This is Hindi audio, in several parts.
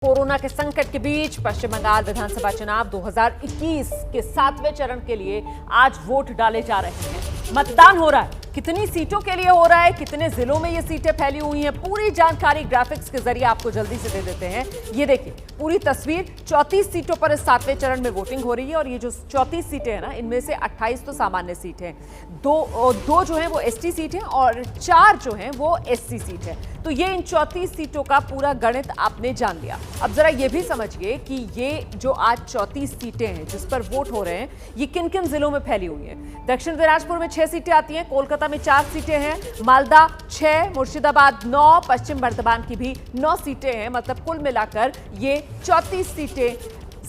कोरोना के संकट के बीच पश्चिम बंगाल विधानसभा चुनाव 2021 के 7वें चरण के लिए आज वोट डाले जा रहे हैं। मतदान हो रहा है। कितनी सीटों के लिए हो रहा है, कितने जिलों में ये सीटें फैली हुई हैं, पूरी जानकारी ग्राफिक्स के जरिए आपको जल्दी से दे देते हैं। ये देखिए पूरी तस्वीर। 34 सीटों पर इस 7वें चरण में वोटिंग हो रही है और ये जो 34 सीटें हैं ना, इनमें से 28 तो सामान्य सीट हैं, दो जो है वो एसटी सीट है और 4 जो है वो एससी सीट है। तो ये इन 34 सीटों का पूरा गणित आपने जान लिया। अब जरा ये भी समझिए कि ये जो आज 34 सीटें हैं जिस पर वोट हो रहे हैं, ये किन किन जिलों में फैली हुई हैं। दक्षिण दिनाजपुर में 6 सीटें आती हैं, कोलकाता में 4 सीटें हैं, मालदा 6, मुर्शिदाबाद 9, पश्चिम बर्धमान की भी 9 सीटें हैं। मतलब कुल मिलाकर ये 34 सीटें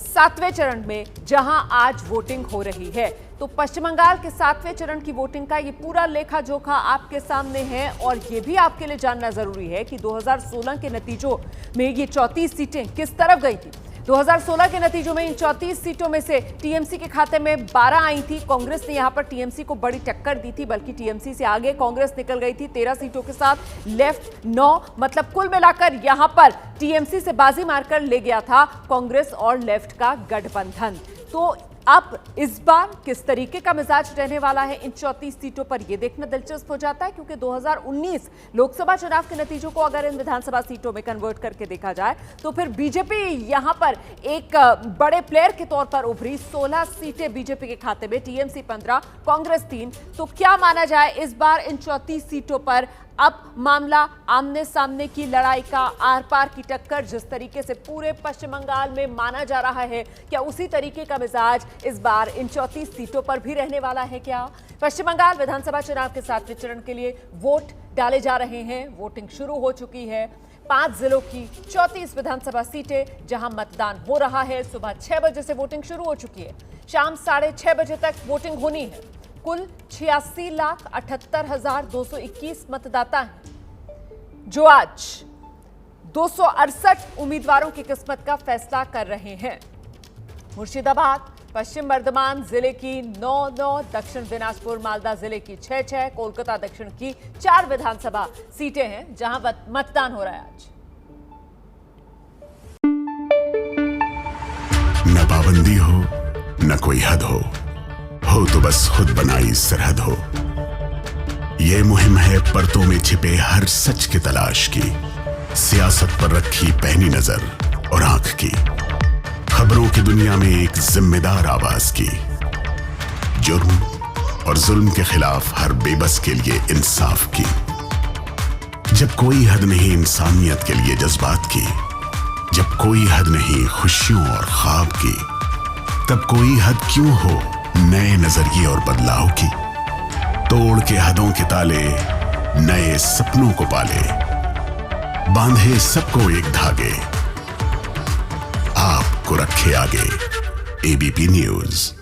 7वें चरण में जहां आज वोटिंग हो रही है। तो पश्चिम बंगाल के 7वें चरण की वोटिंग का ये पूरा लेखा जोखा आपके सामने है और ये भी आपके लिए जानना जरूरी है कि 2016 के नतीजों में ये 34 सीटें किस तरफ गई थी। 2016 के नतीजों में इन 34 सीटों में से टीएमसी के खाते में 12 आई थी। कांग्रेस ने यहां पर टीएमसी को बड़ी टक्कर दी थी, बल्कि टीएमसी से आगे कांग्रेस निकल गई थी 13 सीटों के साथ, लेफ्ट 9। मतलब कुल मिलाकर यहां पर टीएमसी से बाजी मारकर ले गया था कांग्रेस और लेफ्ट का गठबंधन। तो अब इस बार किस तरीके का मिजाज रहने वाला है इन 34 सीटों पर, यह देखना दिलचस्प हो जाता है, क्योंकि 2019 लोकसभा चुनाव के नतीजों को अगर इन विधानसभा सीटों में कन्वर्ट करके देखा जाए तो फिर बीजेपी यहां पर एक बड़े प्लेयर के तौर पर उभरी। 16 सीटें बीजेपी के खाते में, टीएमसी 15, कांग्रेस 3। तो क्या माना जाए इस बार इन 34 सीटों पर अब मामला आमने सामने की लड़ाई का, आर पार की टक्कर जिस तरीके से पूरे पश्चिम बंगाल में माना जा रहा है, क्या उसी तरीके का मिजाज इस बार इन 34 सीटों पर भी रहने वाला है क्या? पश्चिम बंगाल विधानसभा चुनाव के 7वें चरण के लिए वोट डाले जा रहे हैं। वोटिंग शुरू हो चुकी है। 5 जिलों की 34 विधानसभा सीटें जहां मतदान हो रहा है। सुबह 6 बजे से वोटिंग शुरू हो चुकी है, शाम 6:30 बजे तक वोटिंग होनी है। कुल 86,78,221 मतदाता हैं जो आज 268 उम्मीदवारों की किस्मत का फैसला कर रहे हैं। मुर्शिदाबाद, पश्चिम बर्धमान जिले की 9-9, दक्षिण दिनाजपुर मालदा जिले की 6-6, कोलकाता दक्षिण की 4 विधानसभा सीटें हैं जहां मतदान हो रहा है आज। न पाबंदी हो न कोई हद हो तो बस खुद बनाई सरहद हो। ये मुहिम है परतों में छिपे हर सच की तलाश की, सियासत पर रखी पैनी नजर और आंख की, खबरों की दुनिया में एक जिम्मेदार आवाज की, जुर्म और जुल्म के खिलाफ हर बेबस के लिए इंसाफ की। जब कोई हद नहीं इंसानियत के लिए जज्बात की, जब कोई हद नहीं खुशियों और ख्वाब की, तब कोई हद क्यों हो नए नजरिए और बदलाव की। तोड़ के हदों के ताले नए सपनों को पाले, बांधे सबको एक धागे, आपको रखे आगे। ABP news.